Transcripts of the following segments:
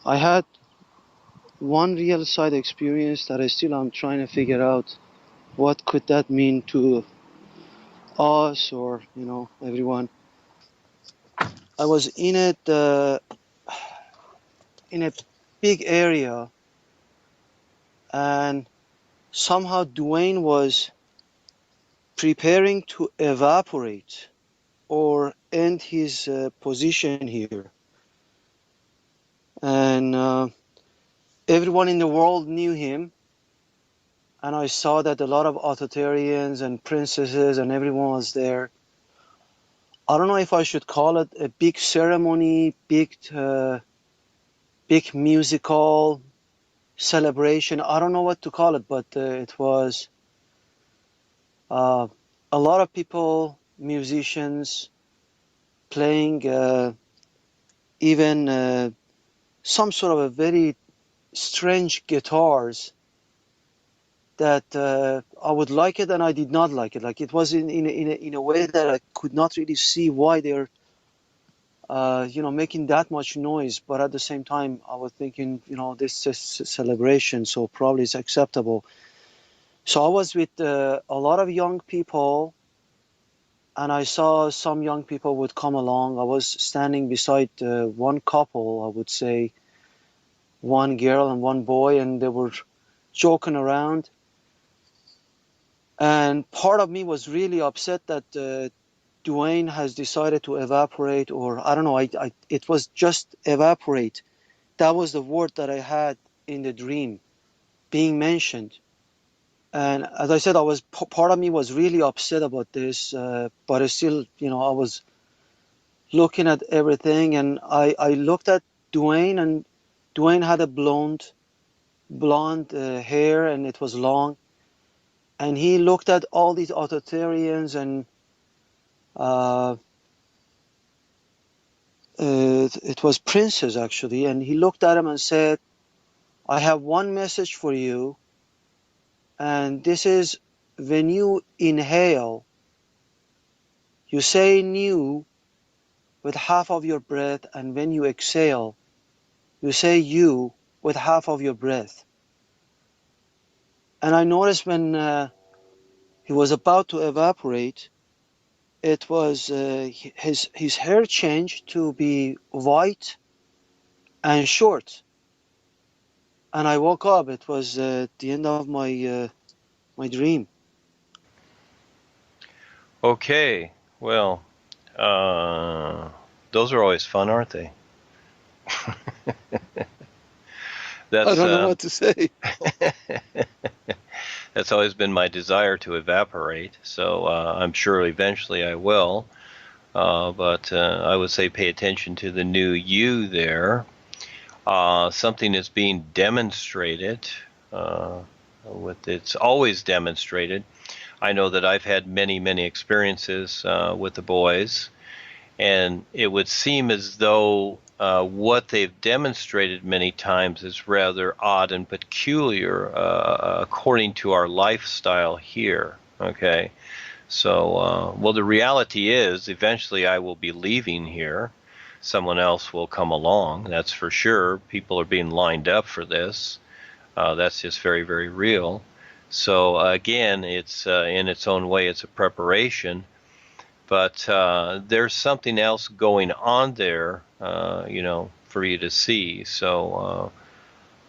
I had one real side experience that I'm trying to figure out what could that mean to us or everyone. I was in a big area, and somehow Duane was preparing to evaporate or end his position here, and everyone in the world knew him. And I saw that a lot of authoritarians and princesses and everyone was there. I don't know if I should call it a big ceremony, big musical celebration. I don't know what to call it, but it was uh, a lot of people, musicians, playing even some sort of a very strange guitars that I would like it and I did not like it. Like it was in a way that I could not really see why they're making that much noise. But at the same time, I was thinking, this is a celebration, so probably it's acceptable. So I was with a lot of young people, and I saw some young people would come along. I was standing beside one couple, I would say, one girl and one boy, and they were joking around. And part of me was really upset that Duane has decided to evaporate, or I don't know, it was just evaporate. That was the word that I had in the dream being mentioned. And as I said, part of me was really upset about this, but I still, I was looking at everything, and I looked at Duane, and Duane had a blonde hair, and it was long. And he looked at all these authoritarians, and it was princes actually, and he looked at him and said, "I have one message for you, and this is when you inhale, you say new with half of your breath, and when you exhale, you say you with half of your breath." And I noticed when he was about to evaporate, it was his hair changed to be white and short. And I woke up. It was the end of my dream. Okay, well, those are always fun, aren't they? I That's don't know what to say. that's always been my desire to evaporate. So I'm sure eventually I will. But I would say pay attention to the new you there. Something is being demonstrated. It's always demonstrated. I know that I've had many experiences with the boys, and it would seem as though what they've demonstrated many times is rather odd and peculiar according to our lifestyle here. Okay, so well, the reality is eventually I will be leaving here. Someone else will come along, that's for sure. People are being lined up for this. That's just very real. So again, it's in its own way, it's a preparation. But there's something else going on there, for you to see. So,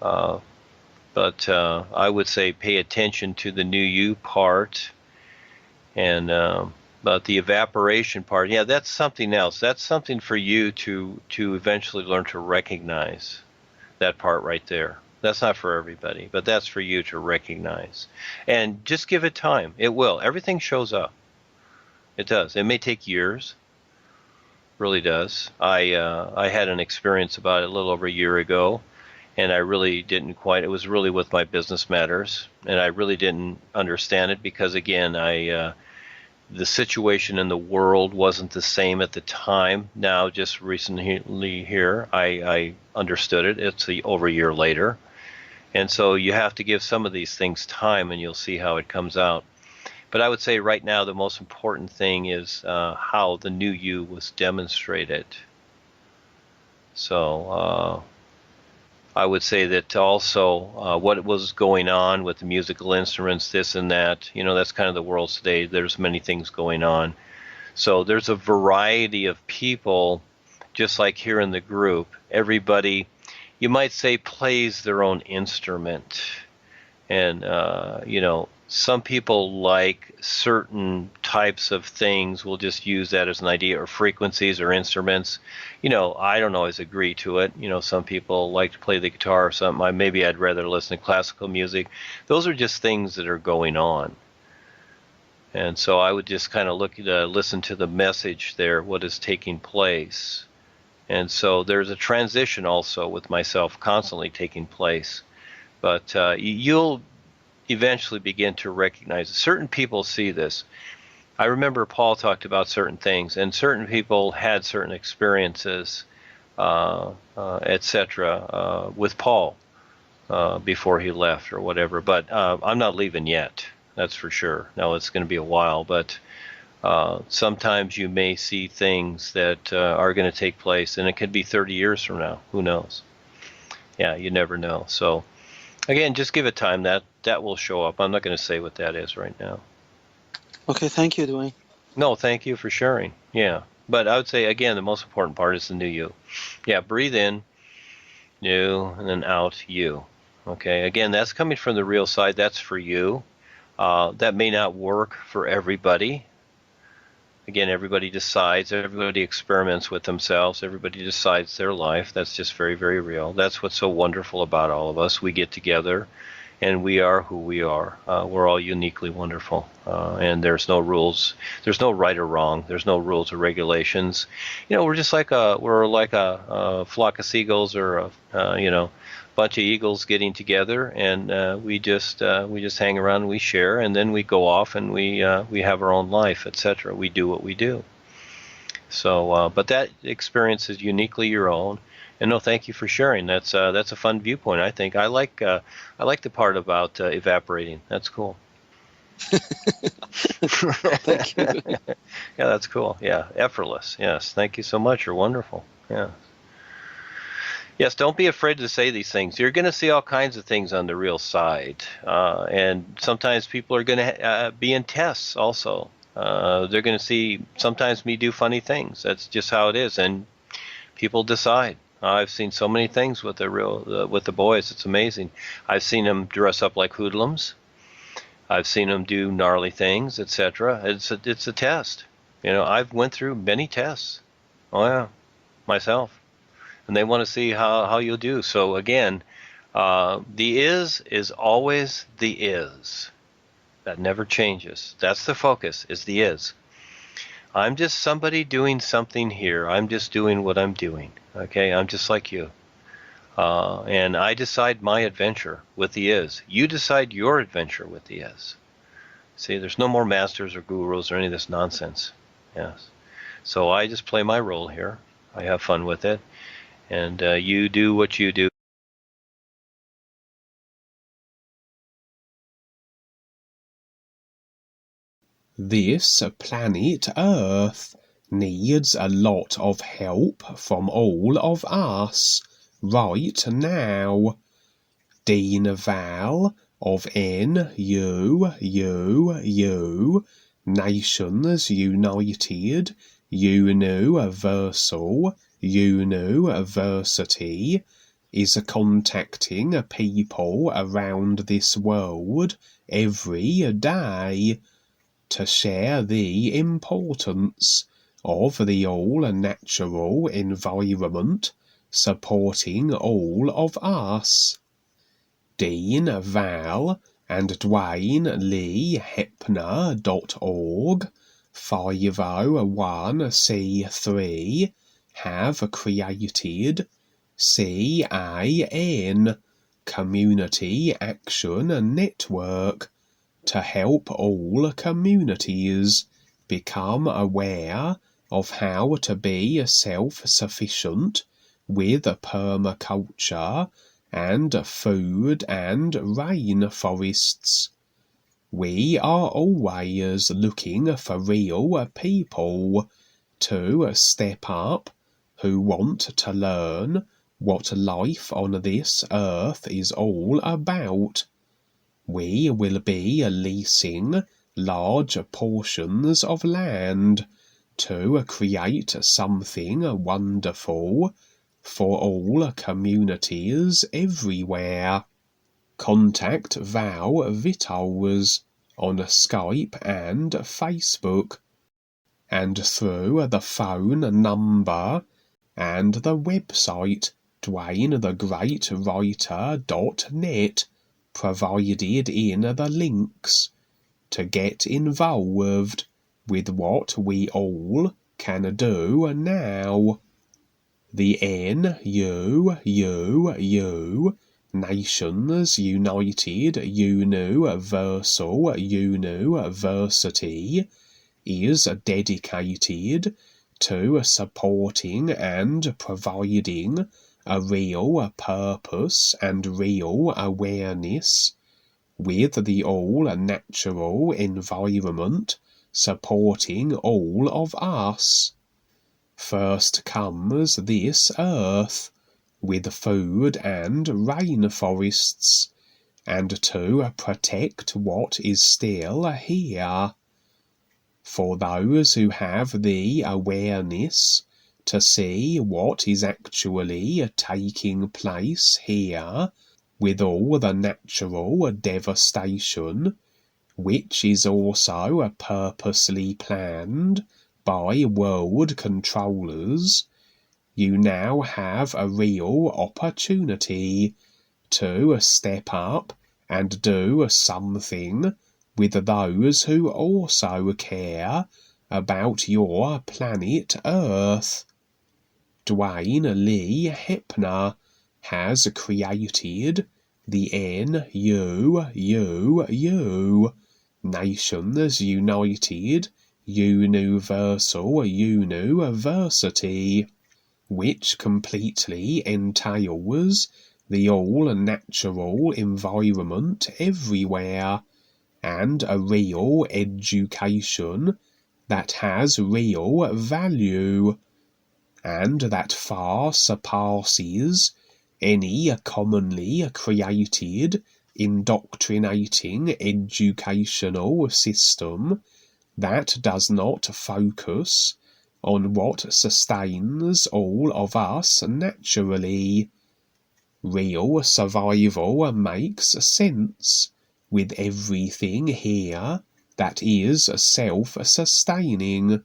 but I would say pay attention to the new you part, and but the evaporation part, yeah, that's something else. That's something for you to eventually learn to recognize. That part right there. That's not for everybody, but that's for you to recognize. And just give it time. It will. Everything shows up. It does. It may take years. Really does. I had an experience about it a little over a year ago, and I really didn't quite. It was really with my business matters, and I really didn't understand it because, again, the situation in the world wasn't the same at the time. Now, just recently here, I understood it. It's over a year later, and so you have to give some of these things time, and you'll see how it comes out. But I would say right now the most important thing is how the new you was demonstrated. So I would say that also what was going on with the musical instruments, this and that, that's kind of the world today. There's many things going on. So there's a variety of people, just like here in the group. Everybody, you might say, plays their own instrument. And, some people like certain types of things. We'll just use that as an idea, or frequencies or instruments. I don't always agree to it. Some people like to play the guitar or something. Maybe I'd rather listen to classical music. Those are just things that are going on. And so I would just kind of listen to the message there, what is taking place. And so there's a transition also with myself constantly taking place. But you'll eventually begin to recognize it. Certain people see this. I remember Paul talked about certain things, and certain people had certain experiences, etc., with Paul before he left or whatever. But I'm not leaving yet. That's for sure. No, it's going to be a while, but sometimes you may see things that are going to take place, and it could be 30 years from now. Who knows? Yeah, you never know. So, again, just give it time. That will show up. I'm not going to say what that is right now. Okay, thank you, Duane. No, thank you for sharing. Yeah, but I would say, again, the most important part is the new you. Yeah, breathe in, new, and then out, you. Okay, again, that's coming from the real side. That's for you. That may not work for everybody. Again, everybody decides, everybody experiments with themselves, everybody decides their life. That's just very, very real. That's what's so wonderful about all of us. We get together and we are who we are. We're all uniquely wonderful. And there's no rules. There's no right or wrong. There's no rules or regulations. We're just like a flock of seagulls, or bunch of eagles getting together, and we just hang around and we share, and then we go off and we have our own life, etc. We do what we do. So, but that experience is uniquely your own. And no, thank you for sharing. That's a fun viewpoint. I think I like the part about evaporating. That's cool. Thank you. Yeah, that's cool. Yeah, effortless. Yes, thank you so much. You're wonderful. Yeah. Yes, don't be afraid to say these things. You're going to see all kinds of things on the real side. And sometimes people are going to be in tests also. They're going to see sometimes me do funny things. That's just how it is. And people decide. I've seen so many things with the boys. It's amazing. I've seen them dress up like hoodlums. I've seen them do gnarly things, etc. It's a test. I've went through many tests. Oh yeah, myself. And they want to see how you'll do. So again, the is always the is. That never changes. That's the focus, is the is. I'm just somebody doing something here. I'm just doing what I'm doing. Okay, I'm just like you. And I decide my adventure with the is. You decide your adventure with the is. See, there's no more masters or gurus or any of this nonsense. Yes. So I just play my role here. I have fun with it. And you do what you do. This planet Earth needs a lot of help from all of us right now. Dean Val of NUUU, Nations United, UNUversal, UNUversity, is contacting people around this world every day to share the importance of the all-natural environment supporting all of us. Dean Val and Duane Lee Heppner.org 501c3 have created CAN, Community Action Network, to help all communities become aware of how to be self-sufficient with permaculture and food and rainforests. We are always looking for real people to step up who want to learn what life on this earth is all about. We will be leasing large portions of land to create something wonderful for all communities everywhere. Contact Val Vitals on Skype and Facebook, and through the phone number and the website DuaneTheGreatWriter.net provided in the links, to get involved with what we all can do now. The NUUU, Nations United UNUversal UNUversity, is dedicated to supporting and providing a real purpose and real awareness, with the all-natural environment supporting all of us. First comes this earth, with food and rainforests, and to protect what is still here. For those who have the awareness to see what is actually taking place here, with all the natural devastation, which is also purposely planned by WorldKontrollers, you now have a real opportunity to step up and do something with those who also care about your planet Earth. Duane Lee Heppner has created the NUUU, Nations United UNUversal UNUversity, which completely entails the all-natural environment everywhere, and a real education that has real value, and that far surpasses any commonly created indoctrinating educational system that does not focus on what sustains all of us naturally. Real survival makes sense, with everything here that is self-sustaining.